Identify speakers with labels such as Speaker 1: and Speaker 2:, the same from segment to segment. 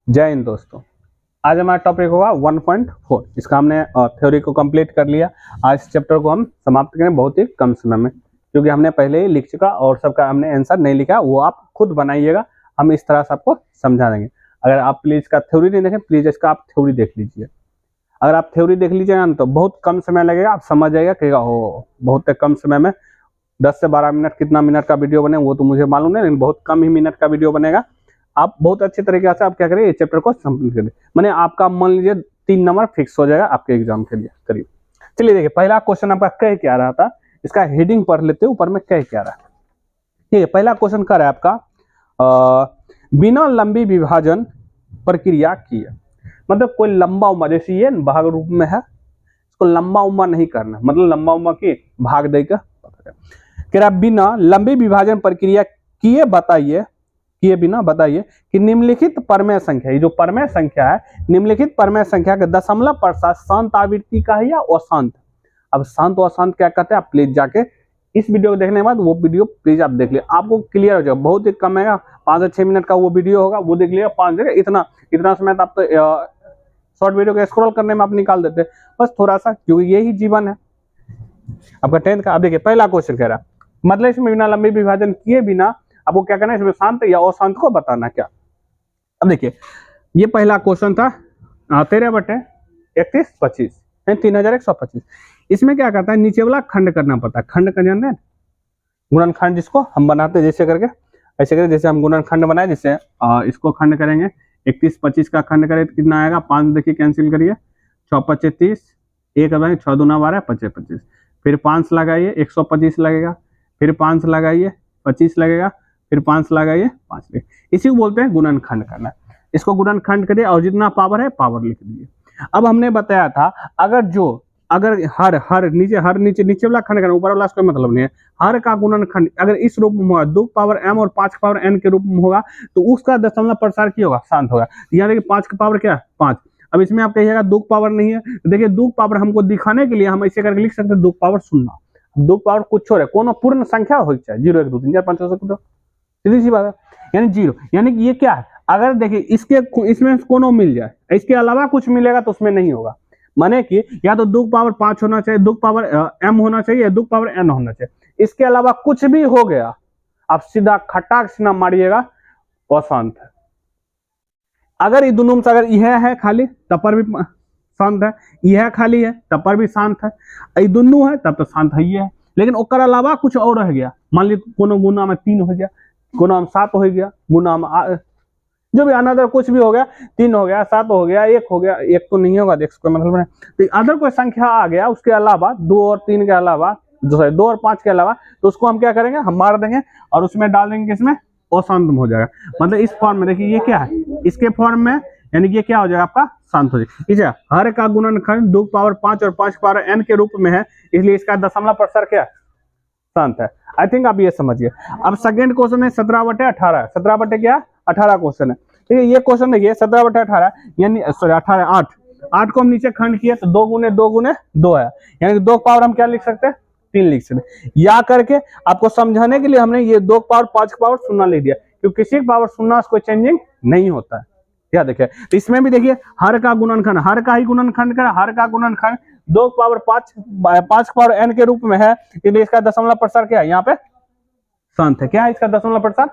Speaker 1: जय हिंद दोस्तों। आज हमारा टॉपिक होगा 1.4। इसका हमने थ्योरी को कंप्लीट कर लिया। आज इस चैप्टर को हम समाप्त करें बहुत ही कम समय में, क्योंकि हमने पहले ही लिख चुका और सबका हमने आंसर नहीं लिखा, वो आप खुद बनाइएगा। हम इस तरह से आपको समझा देंगे। अगर आप प्लीज इसका थ्योरी नहीं देखें, प्लीज इसका आप थ्योरी देख लीजिए। अगर आप थ्योरी देख लीजिएगा ना तो बहुत कम समय लगेगा, आप समझ जाइएगा कहेगा हो बहुत कम समय में 10 से 12 मिनट, कितना मिनट का वीडियो बने वो तो मुझे मालूम नहीं, लेकिन बहुत कम ही मिनट का वीडियो बनेगा। आप बहुत अच्छे तरीके से आप क्या करें, ये चैप्टर को कंप्लीट करें। मैंने आपका मान लीजिए 3 नंबर फिक्स हो जाएगा आपके एग्जाम के लिए करीब। चलिए देखिए, पहला क्वेश्चन आपका कह क्या रहा था, इसका हेडिंग पढ़ लेते ऊपर में कह क्या रहा है। ठीक है, पहला क्वेश्चन कर रहा है आपका बिना लंबी विभाजन प्रक्रिया की है। मतलब कोई लंबा उम्मा, जैसे ये भाग रूप में है, इसको लंबा उम्मा नहीं करना, मतलब लंबा उम्मा की भाग देकर कह रहा बिना लंबी विभाजन प्रक्रिया किए बताइए, किए बिना बताइए कि निम्नलिखित परमेय संख्या, ये जो परमेय संख्या है, निम्नलिखित परमेय संख्या के दशमलव प्रसाद शांत आवृत्ति का है या अशांत। अब शांत और अशांत क्या कहते हैं, आप प्लीज जाके इस वीडियो को देखने के बाद वो वीडियो प्लीज आप देख लिया, आपको क्लियर हो जाएगा। बहुत ही कम है, 5 से 6 मिनट का वो वीडियो होगा, वो देख लिया 5 जगह। इतना समय तो आप तो शॉर्ट वीडियो को स्क्रॉल करने में आप निकाल देते, बस थोड़ा सा, क्योंकि यही जीवन है आपका 10th का। अब देखिए पहला क्वेश्चन कह रहा है, मतलब इसमें बिना लंबी विभाजन किए बिना आपको क्या करना है, इसमें शांत या अशांत को बताना क्या। अब देखिए ये पहला क्वेश्चन था 13/3125 3125। इसमें क्या कहता है, नीचे वाला खंड करना पड़ता है। खंड का जानते हैं, गुणनखंड जिसको हम बनाते हैं जैसे करके, ऐसे करके जैसे हम गुणनखंड बनाए, जैसे इसको खंड करेंगे 3125 का खंड करें तो कितना आएगा, 5 देखिए कैंसिल करिए, 6×5 = 30, 1 6 दूना 12 25 25, फिर 5 लगाइए 125 लगेगा, फिर 5 लगाइए 25 लगेगा, फिर 5 लगाइए 5 लगेगा। इसी को बोलते हैं गुणनखंड करना। इसको गुणनखंड करिए और जितना पावर है पावर लिख दीजिए। अब हमने बताया था अगर हर नीचे वाला खंड करना, ऊपर वाला कोई मतलब नहीं है। हर का गुणनखंड अगर इस रूप में होगा, 2 की पावर m और 5 की पावर n के रूप में होगा, तो उसका दशमलव प्रसार क्या होगा, शांत होगा। यहाँ देखिए 5 की पावर क्या है 5। अब इसमें आप कहिएगा 2 की पावर नहीं है, देखिए 2 की पावर हमको दिखाने के लिए हम ऐसे करके लिख सकते हैं 2 की पावर 0। 2 की पावर कुछ और है, कोनो पूर्ण संख्या हो चाहे 0 1 2 3 4 5 6 7 सीधी सी बात है, यानी 0, यानी कि ये क्या है, अगर देखिए इसमें कोनो मिल जाए, इसके अलावा कुछ मिलेगा तो उसमें नहीं होगा। माने कि या तो 2 की पावर 5 होना चाहिए, 2 की पावर m होना चाहिए, या 2 की पावर n होना चाहिए। इसके अलावा कुछ भी हो गया, आप सीधा खटाक सीना मारिएगा अशांत है। अगर ये दोनों में से अगर यह है खाली तब पर भी शांत है, यह खाली है तब पर भी शांत है, ये दोनों है तब तो शांत है, ये है। लेकिन ओकर अलावा कुछ और रह गया, मान लीजिए कोनो गुना में 3 हो गया, गुना में 7 हो गया, गुना में जो भी अनदर कुछ भी हो गया, 3 हो गया, 7 हो गया, 1 हो गया, 1 तो नहीं होगा, देख कोई मतलब नहीं, तो अदर कोई संख्या आ गया उसके अलावा, 2 और 3 के अलावा, 2 और 5 के अलावा, तो उसको हम क्या करेंगे, हम मार देंगे और उसमें डाल देंगे, इसमें अशांत हो जाएगा। मतलब इस फॉर्म में देखिए ये क्या है, इसके फॉर्म में, यानी कि ये क्या हो जाएगा आपका शांत हो जाएगा। ठीक है, हर का गुणनखंड 2 की पावर 5 और 5 की पावर n के रूप में है, इसलिए इसका दशमलव प्रसार क्या शांत है। आई थिंक आप ये समझिए। अब सेकंड क्वेश्चन है 17/18, 17/18 क्वेश्चन है। ठीक है, ये क्वेश्चन देखिए 17/18, यानी सॉरी 8 को हम नीचे खंड किए तो 2 × 2 × 2 है, यानी 2 की पावर हम क्या लिख सकते हैं, 3 लिख सकते हैं। या करके आपको समझाने के लिए हमने ये 2 की पावर 5 की पावर 0 लिख दिया, क्योंकि किसी की पावर 0 कोई चेंजिंग नहीं होता है। क्या देखिए, तो इसमें भी देखिए हर का गुणनखंड, हर का ही गुणनखंड कर, हर का गुणनखंड 2 की पावर 5 की पावर n के रूप में है, इसलिए इसका दशमलव प्रसार क्या है, यहाँ पे शांत है। क्या है इसका दशमलव प्रसार,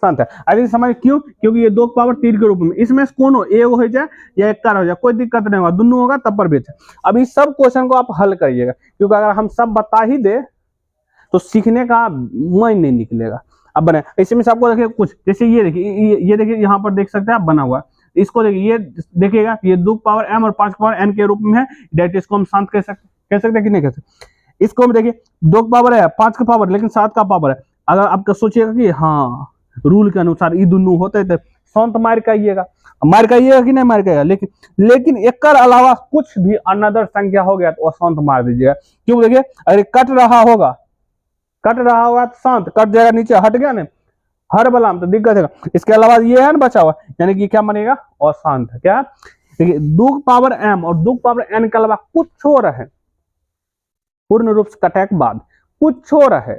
Speaker 1: शांत है। अभी समझ क्यों, क्योंकि ये 2 की पावर 3 के रूप में, इसमें कोनो एक हो जाए या एक हो जाए कोई दिक्कत नहीं होगा, दोनों होगा तब पर भी। अब इस सब क्वेश्चन को आप हल करिएगा, क्योंकि अगर हम सब बता ही दे तो सीखने का मन नहीं निकलेगा। अब बने इसमें से आपको देखिए कुछ, जैसे ये देखिए, ये देखिए यहाँ पर देख सकते हैं आप बना हुआ, इसको देखिए, ये देखिएगा ये 2 की पावर m और 5 की पावर n के रूप में है, डायरेक्ट इसको हम शांत कह सकते हैं कि नहीं कह सकते। इसको हम देखिए 2 की पावर है, 5 की पावर, लेकिन 7 का पावर है। अगर आपका सोचिएगा कि हाँ रूल के अनुसार ये दोनों होते तो शांत मार का आइएगा कि नहीं मार का, लेकिन एक अलावा कुछ भी अनदर संख्या हो गया तो अशांत मार दीजिएगा। क्यों, देखिए अगर कट रहा होगा तो शांत, कट जाएगा नीचे हट गया ना, हर बला में तो दिक्कत है। इसके अलावा ये है ना बचा हुआ, यानी कि क्या बनेगा, अशांत है। क्या देखिए 2 की पावर m और 2 की पावर n के अलावा कुछ और है, पूर्ण रूप से कटे के बाद कुछ और है,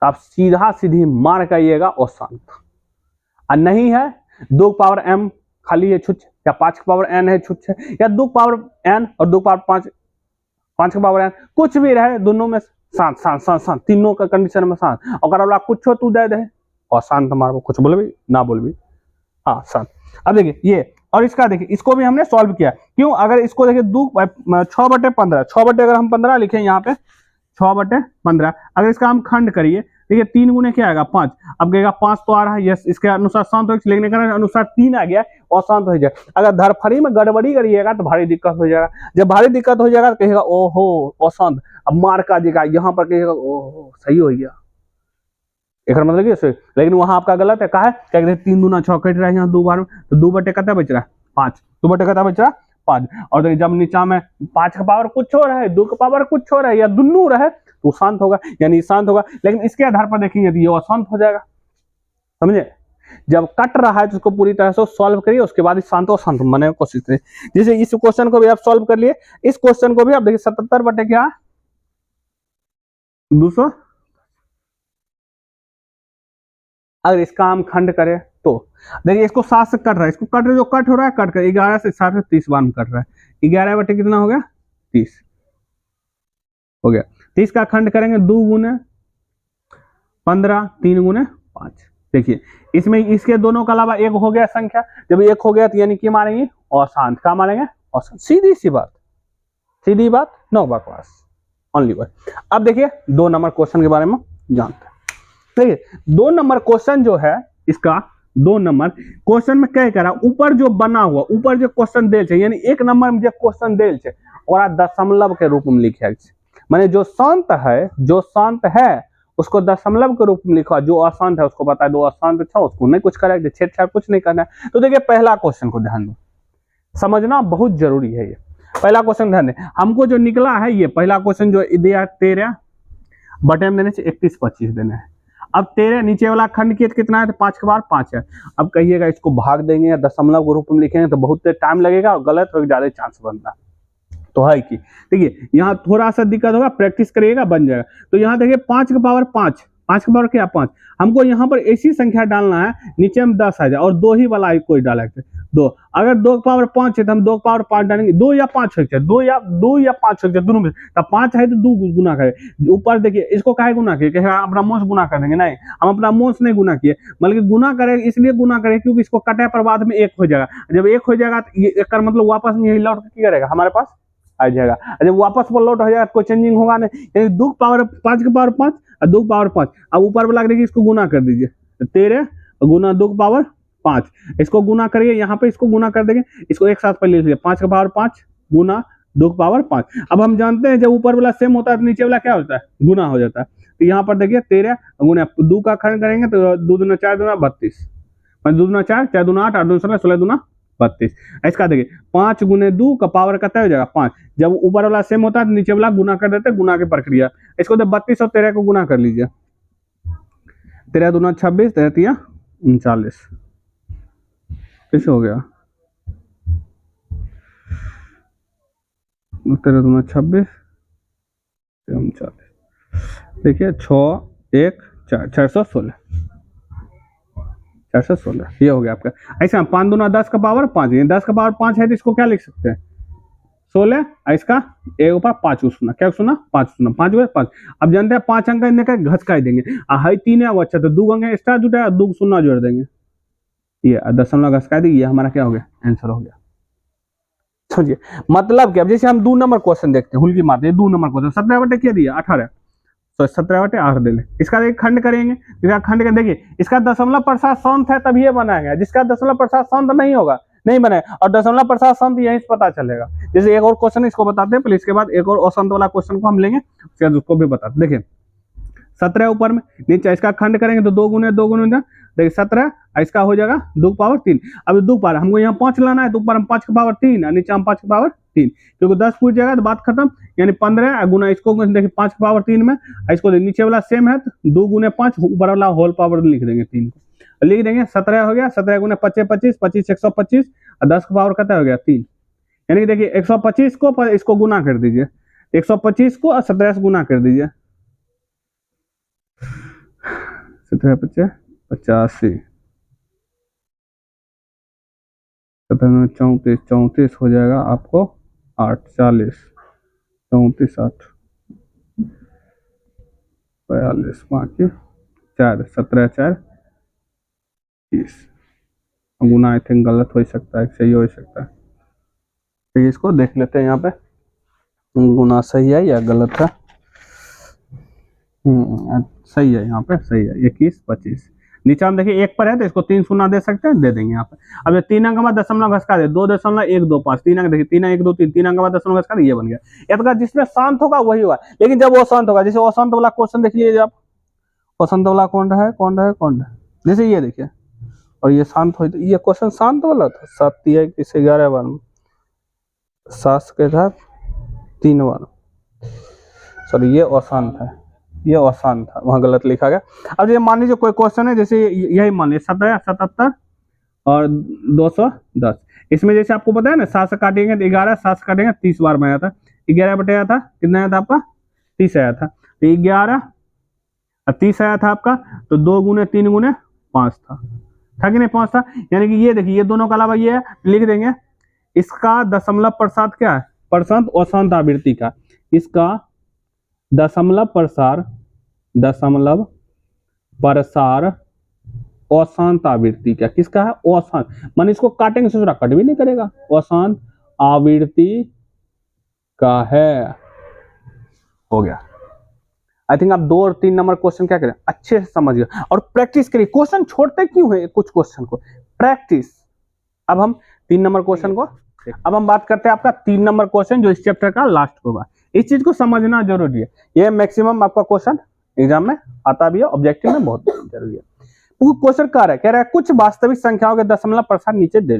Speaker 1: तो आप सीधा सीधी मार करिएगा अशांत। और नहीं है 2 की पावर m खाली है छुच, या 5 का पावर n है छुच है, या 2 का पावर n और 2 का पावर 5, 5 का पावर n, कुछ भी रहे दोनों में शांत शांत शांत शांत, तीनों का कंडीशन में शांत। अगर आप कुछ हो तू दे दे और शांत मार, कुछ बोल भी ना बोल भी, हाँ शांत। अब देखिए ये, और इसका देखिए इसको भी हमने सॉल्व किया। क्यों? अगर इसको देखिए 6/15, 6 अगर हम 15 लिखे यहाँ पे 6/15, अगर इसका हम खंड करिए, देखिए 3 गुने क्या आएगा 5। अब कहेगा 5 तो आ रहा है, यस इसके अनुसार शांत हो, लिखने का अनुसार 3 आ गया और शांत हो जाए। अगर धरफड़ी में गड़बड़ी करिएगा तो भारी दिक्कत हो जाएगा। जब भारी दिक्कत हो जाएगा तो कहेगा ओहो अशांत, अब मार का देगा, यहाँ पर कहेगा ओहो सही हो गया, एक मतलब ये। लेकिन वहां आपका गलत है, कहा है क्या कहते हैं 3 दूना 6 कट रहा है, यहाँ 2 बार, तो 2 बटे कितना बच रहा है 5, 2 बटे कितना बच रहा है 5। और देखिए जब नीचा में 5 का पावर कुछ हो रहा है, 2 का पावर कुछ हो रहा है, या दोनों रहे तो शांत होगा, यानी शांत होगा। लेकिन इसके आधार पर देखेंगे तो ये अशांत हो जाएगा, समझे। जब कट रहा है तो उसको पूरी तरह से सॉल्व करिए, उसके बाद शांत और शांत बनने की कोशिश करिए। जैसे इस क्वेश्चन को भी आप सॉल्व कर लिए, इस क्वेश्चन को भी आप देखिए 77 बटे क्या 200, अगर इसका हम खंड करें तो देखिए इसको 7 से कट रहा है, इसको कट रहे, जो कट हो रहा है कट कर 11 से 7 से 30 बार में कट रहा है, 11 बटे कितना हो गया 30 हो गया। 30 का खंड करेंगे 2 गुने 15, 3 गुने 5। देखिए इसमें इसके दोनों का अलावा एक हो गया संख्या, जब एक हो गया तो यानी कि मारेंगे अशांत, क्या मारेंगे अशांत, सीधी सी बात, सीधी बात, नो बकवास, ओनली वर्ड। अब देखिए 2 नंबर क्वेश्चन के बारे में जानते हैं। देखिए 2 नंबर क्वेश्चन जो है इसका, 2 नंबर क्वेश्चन में क्या करा, ऊपर जो बना हुआ, ऊपर जो क्वेश्चन देल है, यानी 1 नंबर में जो क्वेश्चन देल है और दशमलव के रूप में लिखे, माने जो शांत है, जो शांत है उसको दशमलव के रूप में लिखा, जो अशांत है उसको बताया दो अशांत था, उसको नहीं कुछ करेगा, छेड़छाड़ कुछ नहीं करना है। तो देखिए पहला क्वेश्चन को ध्यान दो, समझना बहुत जरूरी है। ये पहला क्वेश्चन ध्यान दें, हमको जो निकला है ये पहला क्वेश्चन जो दिया 13 बटे में देने से 31 25 देना है। अब 13 नीचे वाला खंड की कितना है तो 5 के बार 5 है। अब कहिएगा इसको भाग देंगे या दशमलव के रूप में लिखेंगे तो बहुत टाइम लगेगा और गलत हो ज्यादा चांस बनता तो है कि देखिए यहाँ थोड़ा सा दिक्कत होगा, प्रैक्टिस करिएगा बन जाएगा। तो यहाँ देखिए 5 का पावर 5, 5 का पावर क्या 5, हमको यहाँ पर ऐसी संख्या डालना है नीचे में 10 आ जाए और 2 ही वाला कोई डाला है 2। अगर 2 का पावर 5 है तो हम 2 का पावर 5 डालेंगे, 2 या 5 हो जाए, 2 या 5 हो जाए दोनों में, तब 5 है तो 2 गुना करें ऊपर। देखिए इसको काहे गुना किए, अपना मोस गुना कर देंगे, नहीं हम अपना मोस नहीं गुना किए, बल्कि गुना करें, इसलिए गुना करें क्योंकि इसको कटे पर बाद में 1 हो जाएगा। जब 1 हो जाएगा तो ये मतलब वापस यही लौट के करेगा हमारे पास आ जाएगा, जब वापस पर लौट हो जाएगा कोई चेंजिंग होगा नहीं, यानी 2 पावर 5 के पावर 5 और 2 पावर 5। अब ऊपर वाला देखिए इसको गुना कर दीजिए, 13 गुना 2 पावर 5, इसको गुना करिए, यहाँ पे इसको गुना कर देंगे, इसको एक साथ पहले लिखिए 5 का पावर 5 गुना 2 पावर 5। अब हम जानते हैं जब ऊपर वाला सेम होता है तो नीचे वाला क्या होता है गुना हो जाता है। तो यहाँ पर देखिए 13 गुना 2 का खंड करेंगे तो 2 दूना 4 दूना 32, 2 दूना 4 4 दूना 8 8 दूना 16 16 दूना 32। इसका देखिए 5 गुने 2 का पावर कितना हो जाएगा 5, जब ऊपर वाला सेम होता है तो नीचे वाला गुना कर देते हैं, गुना की प्रक्रिया। इसको तो 32 और 13 को गुना कर लीजिए, 13 दूना 26, 13 39, कैसे हो गया 13 दूना 26 39, देखिए 6 1 4 416, 416 ये हो गया आपका। ऐसा 5 दूना 10 का पावर 5, 10 का पावर 5 है तो इसको क्या लिख सकते हैं 16, इसका एक ऊपर 5 सुना, क्या सुना 5 सुना, 5 5। अब जानते हैं 5 अंक इनका घसका ही देंगे, हाई 3 है वो अच्छा, तो 2 अंक एक्स्ट्रा जुटा 2 शून्य जोड़ देंगे, ये दशमलव घसका देंगे, ये हमारा क्या हो गया आंसर हो गया। समझिए मतलब क्या, जैसे हम 2 नंबर क्वेश्चन देखते हैं, हुल्की मारते हैं 2 नंबर क्वेश्चन 17 बटे क्या दिया 18, तो 17 बटे 8 दे ले, इसका एक खंड करेंगे, इसका खंड कर देखिए इसका दशमलव प्रसाद शांत है तब ये बनाएंगे, जिसका दशमलव प्रसाद शांत नहीं होगा नहीं बने, और दशमलव प्रसाद शांत यहीं से पता चलेगा। जैसे एक और क्वेश्चन इसको बताते हैं, पहले इसके बाद एक और अशांत वाला क्वेश्चन को हम लेंगे, उसके बाद उसको भी बताते। देखिए 17 ऊपर में, नीचे इसका खंड करेंगे तो 2 गुने देखिए 17, इसका हो जाएगा 2 पावर 3। अब 2 पावर हमको यहाँ 5 लाना है तो ऊपर हम 5 का पावर 3 और नीचे हम 5 का पावर 3, क्योंकि 10 पूछ जाएगा तो बात खत्म, यानी 15 गुना इसको देखिए 5 का पावर 3 में, इसको नीचे वाला सेम है तो 2 गुने 5 ऊपर वाला होल पावर लिख देंगे 3 को, लिख देंगे 17 हो गया, 17 गुने 25 25 25 125 और 10 का पावर कितना हो गया 3, यानी देखिए 125 को इसको गुना कर दीजिए, 125 को और 17 से गुना कर दीजिए, 17 50 85। 34 34 हो जाएगा आपको 8 40 34 8 42 बाकी 4 17 4 30 गुना आई थिंक गलत हो सकता है, सही हो सकता है। तो इसको देख लेते हैं यहाँ पे गुना सही है या गलत है। सही है, यहाँ पे सही है 21 25। नीचे हम देखिए एक पर है तो इसको 3 शून्य दे सकते हैं, दे देंगे यहाँ पे। अब ये 3 अंक के बाद दशमलव घसका दे 2.125 3 अंक देखिए 3 1 2 3 3 अंक के बाद दशमलव घसका दे, ये बन गया। या जिसमें शांत होगा वही होगा, लेकिन जब वो शांत होगा, जैसे अशांत वाला क्वेश्चन देख लीजिए आप, अशांत वाला कौन है जैसे ये देखिए, और ये शांत हो, ये क्वेश्चन शांत वाला था 7 किस 11 बार में 7 के साथ 3 बार, सॉरी ये अशांत है, ये अशांत था, वहाँ गलत लिखा गया। अब ये मान लीजिए कोई क्वेश्चन है, जैसे यही मान लीजिए 77 और 210, इसमें जैसे आपको पता है ना 7 से काटेंगे तो 11, 7 से काटेंगे 30 बार में आया था, 11 बटे आया था, कितना आया था आपका 30 आया था, तो 11 और 30 आया था आपका, तो 2 गुने 3 गुने 5 था कि नहीं 5 था। यानी कि ये देखिए ये दोनों का अलावा ये है, लिख देंगे इसका दशमलव प्रसाद क्या है, परसेंट अशांत आवृत्ति का, इसका दशमलव प्रसार अशांत आवृत्ति का, किसका है अशांत, मान इसको काटेंगे दूसरा कट भी नहीं करेगा, अशांत आवृत्ति का है, हो गया। आई थिंक आप 2 और 3 नंबर क्वेश्चन क्या करें अच्छे से समझिए और प्रैक्टिस करिए। क्वेश्चन छोड़ते क्यों है कुछ क्वेश्चन को, प्रैक्टिस। अब हम 3 नंबर क्वेश्चन को, अब हम बात करते हैं आपका 3 नंबर क्वेश्चन जो इस चैप्टर का लास्ट होगा। इस चीज को समझना जरूरी है, ये मैक्सिमम आपका क्वेश्चन एग्जाम में आता भी है, ऑब्जेक्टिव में बहुत जरूरी है। क्वेश्चन कह रहा है कुछ वास्तविक संख्याओं के दशमलव प्रसार नीचे दे,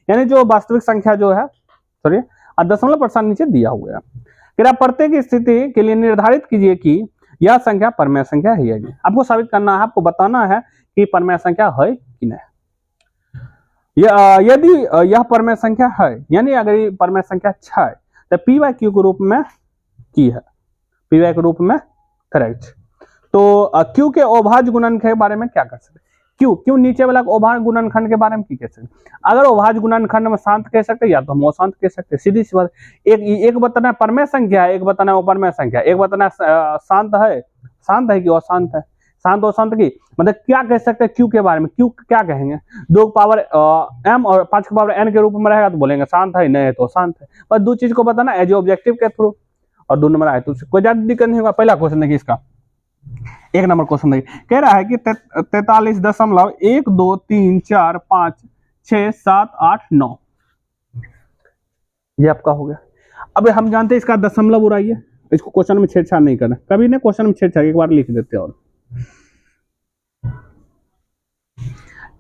Speaker 1: यानी जो वास्तविक संख्या जो है सॉरी दशमलव प्रसार नीचे दिया हुआ है। फिर प्रत्येक स्थिति के लिए निर्धारित कीजिए कि यह संख्या परमेय संख्या है या नहीं। आपको साबित करना है, आपको बताना है कि परमेय संख्या है कि नहीं। यदि यह परमेय संख्या है, यानी अगर ये परमेय संख्या है तो पी वाई क्यू के रूप में की है, पी वाई के रूप में करेक्ट। तो क्यू के अभाज्य गुणनखंड के बारे में क्या कर सकते, क्यों नीचे वाला अभाज्य गुणनखंड के बारे में क्या कह सकते। अगर अभाज्य गुणनखंड में शांत कह सकते या तो हम अशांत कह सकते, सीधी सी बात। एक बताना परमेय संख्या है, एक बताना अपरमेय संख्या, एक बताना शांत है कि अशांत है, शांत और शांत की मतलब क्या कह सकते हैं क्यू के बारे में। क्यू क्या कहेंगे, 2 की पावर m और 5 की पावर n के रूप में रहेगा तो बोलेंगे शांत है, नहीं है तो अशांत है। बस 2 चीज को बताना एज ऑब्जेक्टिव के थ्रू, और 2 नंबर आए तो कोई ज्यादा दिक्कत नहीं होगा। पहला क्वेश्चन देखिए इसका, 1 नंबर क्वेश्चन देखिए, कह रहा है कि 43.123456789 ये आपका हो गया। अब हम जानते हैं इसका दशमलव उड़ाइए, इसको क्वेश्चन में छेड़छाड़ नहीं करना, कभी नहीं क्वेश्चन में छेड़छाड़, एक बार लिख देते हैं और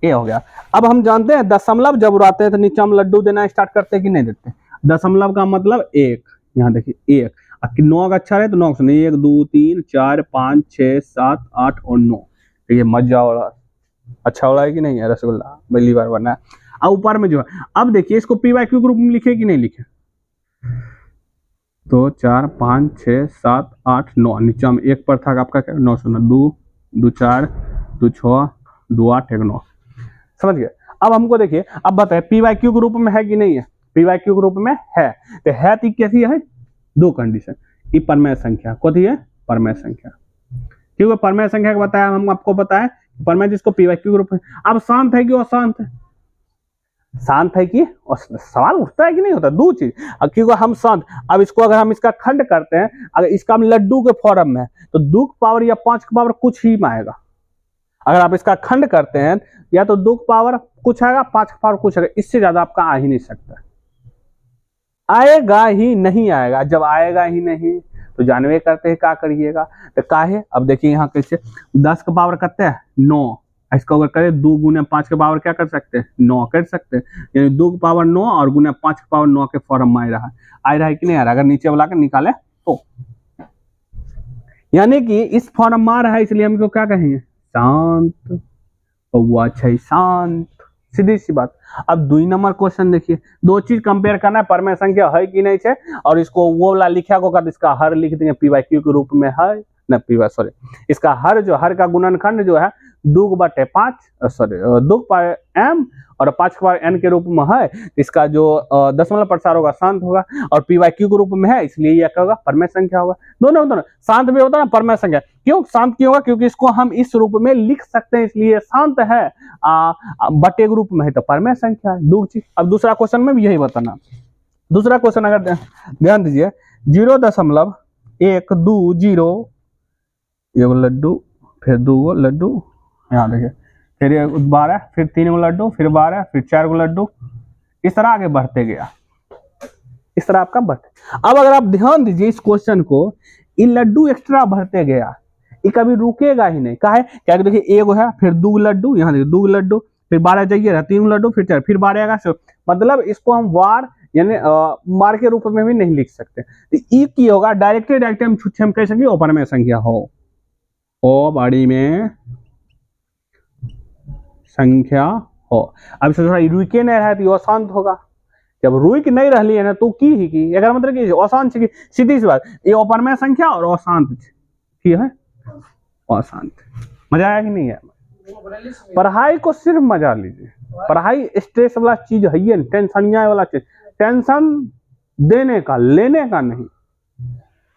Speaker 1: ये हो गया। अब हम जानते हैं दशमलव जब उड़ाते हैं तो नीचे हम लड्डू देना स्टार्ट करते हैं कि नहीं देते। दशमलव का मतलब 1, यहाँ देखिए 1, 9 का अच्छा है तो 9 सुनिए 1 2 3 4 5 6 7 8 और 9, ये मजा हो रहा, अच्छा हो रहा है कि नहीं है रसगुल्ला, पहली बार बना है। अब ऊपर में जो है, अब देखिए इसको पी वाई क्यू के रूप में लिखे कि नहीं लिखे, तो 4 5 6 7 8 9, नीचे हम 1 पर था आपका क्या 9 सुना 2 2 4 2 6 2 8 1 9, समझ गए। अब हमको देखिए, अब बताए पी वाई क्यू के रूप में है कि नहीं है, पी वाई क्यू के रूप में है, तो है तो कैसी है 2 कंडीशन, ये परमेय संख्या कथी है, परमेय संख्या, क्योंकि परमेय संख्या का बताया हम आपको बताया परमेय जिसको पी वाई क्यू के रूप में। अब शांत है कि अशांत है, शांत है कि सवाल उठता है कि नहीं होता, 2 चीज, क्योंकि हम शांत। अब इसको अगर हम इसका खंड करते हैं, अगर इसका हम लड्डू के फॉर्म में है तो 2 की पावर या 5 की पावर कुछ ही में आएगा। अगर आप इसका खंड करते हैं या तो 2 की पावर कुछ आएगा, 5 की पावर कुछ आएगा, इससे ज्यादा आपका आ ही नहीं सकता, आएगा ही नहीं आएगा। जब आएगा ही नहीं तो जानवे करते हैं क्या करिएगा, तो काहे। अब देखिए यहाँ कैसे 10 का पावर करते हैं 9, इसको अगर करें 2 गुने 5 के पावर क्या कर सकते हैं 9 कर सकते हैं, यानी 2 की पावर 9 और गुने 5 की पावर 9 के फॉर्म में आ रहा है कि नहीं आ रहा, अगर नीचे वाला के निकाले तो, यानी कि इस फॉर्म में आ रहा है, इसलिए हम इसको क्या कहेंगे शांत, तो वो अच्छा ही शांत, सीधी सी बात। अब 2 नंबर क्वेश्चन देखिए, 2 चीज कंपेयर करना है, परमेय संख्या है कि नहीं है, और इसको वो वाला लिखा को कर इसका हर लिख देंगे पी वाई क्यू के रूप में है ना, पी वाई सॉरी इसका हर जो हर का गुणनखंड जो है दुग बटे 5 सॉरी दुग पावर m और 5 के पावर n के रूप में है, इसका जो दशमलव प्रसार होगा शांत होगा, और p बाई q के रूप में है इसलिए यह क्या होगा, परमेय संख्या होगा। दोनों दोनों शांत भी होता है ना परमेय संख्या, क्यों शांत क्यों होगा, क्योंकि इसको हम इस रूप में लिख सकते हैं इसलिए शांत है, बटे के रूप में है तो परमेय संख्या है। दुग चीज। अब दूसरा क्वेश्चन में भी यही बताना। दूसरा क्वेश्चन अगर ध्यान दीजिए 0.120 एगो लड्डू, फिर 2 लड्डू, यहाँ देखिए, फिर 12, फिर 3 लड्डू, फिर 12, फिर 4 लड्डू, इस तरह आगे बढ़ते गया, इस तरह आपका बढ़ते। अब अगर आप ध्यान दीजिए इस क्वेश्चन को, ये लड्डू एक्स्ट्रा बढ़ते गया, ये कभी रुकेगा ही नहीं। काहे, क्या देखिए एगो है, फिर 2 लड्डू, यहाँ देखिए 2 लड्डू, फिर 12 जाइए 3 लड्डू, फिर 4, फिर 12 आएगा। मतलब इसको हम वार यानी मार के रूप में भी नहीं लिख सकते। तो ई की होगा डायरेक्ट हम छुच्छे हम कह सकेंगे ओपन में संख्या हो, ओ बड़ी में संख्या हो। अब थोड़ा रुके नहीं रहा तो अशांत होगा, जब रुक नहीं रही है ना तो की ही की, अगर मतलब कि अशांत की सीधी सी बात, ये ओपन में संख्या और अशांत है, अशांत। मजा आया कि नहीं है? पढ़ाई को सिर्फ मजा लीजिए, पढ़ाई स्ट्रेस वाला चीज है ये, टेंशनिया वाला चीज, टेंशन देने का लेने का नहीं,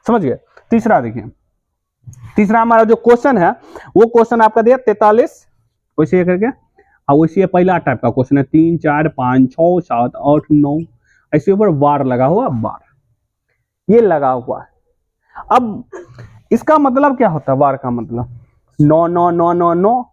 Speaker 1: समझ गए। तीसरा देखिए, तीसरा हमारा जो क्वेश्चन है वो क्वेश्चन आपका दिया 43 वैसे करके, और वैसे पहला टाइप का क्वेश्चन है 3 4 5 6 7 8 9 ऐसे ऊपर वार लगा हुआ, वार ये लगा हुआ है। अब इसका मतलब क्या होता है, वार का मतलब 9 9 9 9 9,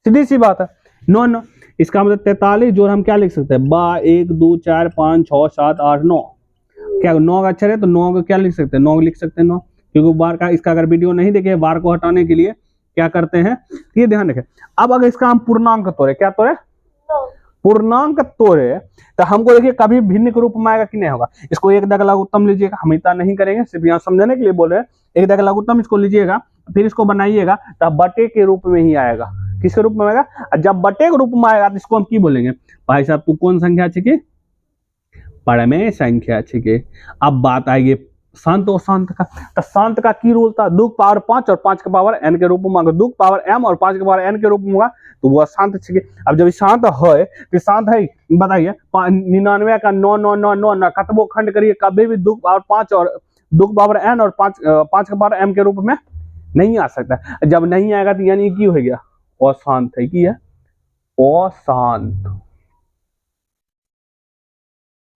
Speaker 1: सीधी सी बात है 9 9, इसका मतलब 43 जोड़ हम क्या लिख सकते हैं, 1 2 4 5 6 7 8 9, क्या 9 का अक्षर है तो 9 का क्या लिख सकते हैं, 9 लिख सकते हैं 9, क्योंकि बार का इसका अगर वीडियो नहीं देखे बार को हटाने के लिए क्या करते हैं, ये ध्यान रखें। अब अगर इसका हम पूर्णांक तोड़े, क्या तोड़े, पूर्णांक तोड़े, तो हमको देखिए कभी भिन्न के रूप में आएगा कि नहीं होगा। इसको एक दाग लघुत्तम लीजिएगा, हम इतना नहीं करेंगे, सिर्फ यहाँ समझने के लिए बोल रहे हैं। एक दाग लघुत्तम इसको लीजिएगा, फिर इसको बनाइएगा तो बटे के रूप में ही आएगा। किसके रूप में आएगा, जब बटे के रूप में आएगा तो इसको हम की बोलेंगे, भाई साहब तू कौन संख्या छिके, परमेय संख्या छिके। अब बात आएगी शांत और शांत का, तो शांत का की रूल था, 2 पावर 5 और 5 के पावर n के रूप में, अगर 2 पावर m और 5 के पावर n के रूप में होगा तो वह शांत छिके। अब जब शांत है तो शांत है, बताइए 99 का 9 9 9 9 ना कतबो खंड करिए कभी भी 2 पावर 5 और 2 पावर n और 5 के पावर m के रूप में नहीं आ सकता। जब नहीं आएगा तो यानी की हो गया, अशांत है, की है अशांत।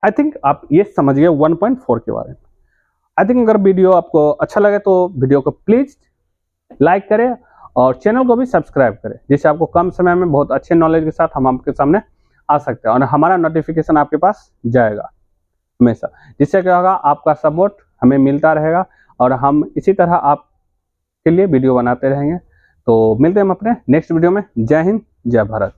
Speaker 1: आई थिंक आप ये समझ गए 1.4 के बारे में। आई थिंक अगर वीडियो आपको अच्छा लगे तो वीडियो को प्लीज लाइक करें और चैनल को भी सब्सक्राइब करें, जिससे आपको कम समय में बहुत अच्छे नॉलेज के साथ हम आपके सामने आ सकते हैं और हमारा नोटिफिकेशन आपके पास जाएगा हमेशा, जिससे क्या होगा आपका सपोर्ट हमें मिलता रहेगा और हम इसी तरह आपके लिए वीडियो बनाते रहेंगे। तो मिलते हैं हम अपने नेक्स्ट वीडियो में। जय हिंद, जय भारत।